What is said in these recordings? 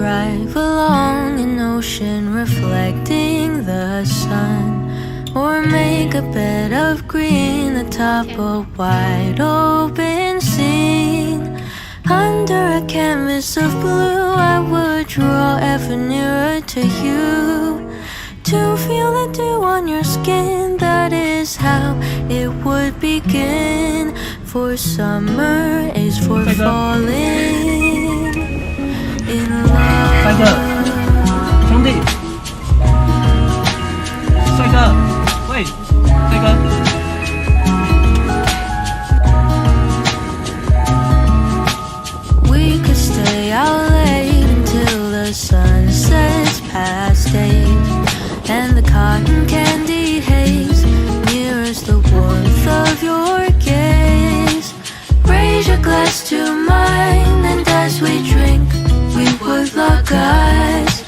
drive along an ocean reflecting the sun, or make a bed of green atop a wide open scene. Under a canvas of blue, I would draw ever nearer to you, to feel the dew on your skin. That is how it would begin. For summer is for falling in love. 帅哥，兄弟，帅哥，喂，帅哥。We could stay out late until the sun sets past 8, and the cotton candy haze mirrors the warmth of your gaze. Raise your glass to mine, and as we drink, we would lock eyes,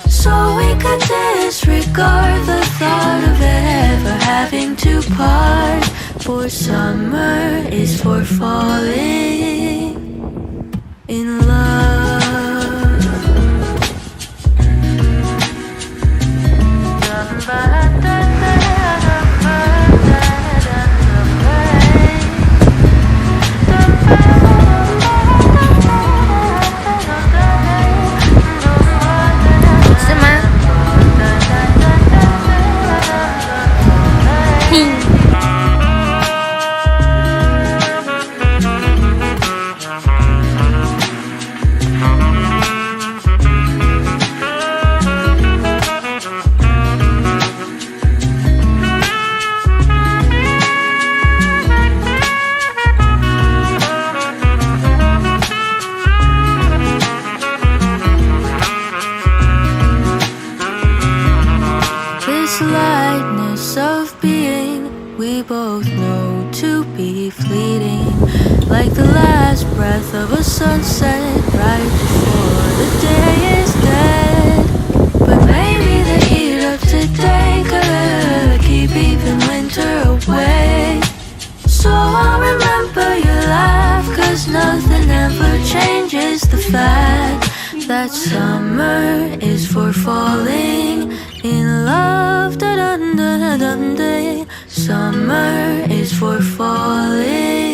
so we could disregard the thought of ever having to part. For summer is for falling in love. Lightness of being, we both know to be fleeting, like the last breath of a sunset right before the day is dead. But maybe the heat of today could keep even winter away, so I'll remember your laugh, 'cause nothing ever changes the fact that summer is for falling in love. Da -dun -dun -dun -dun. Summer is for falling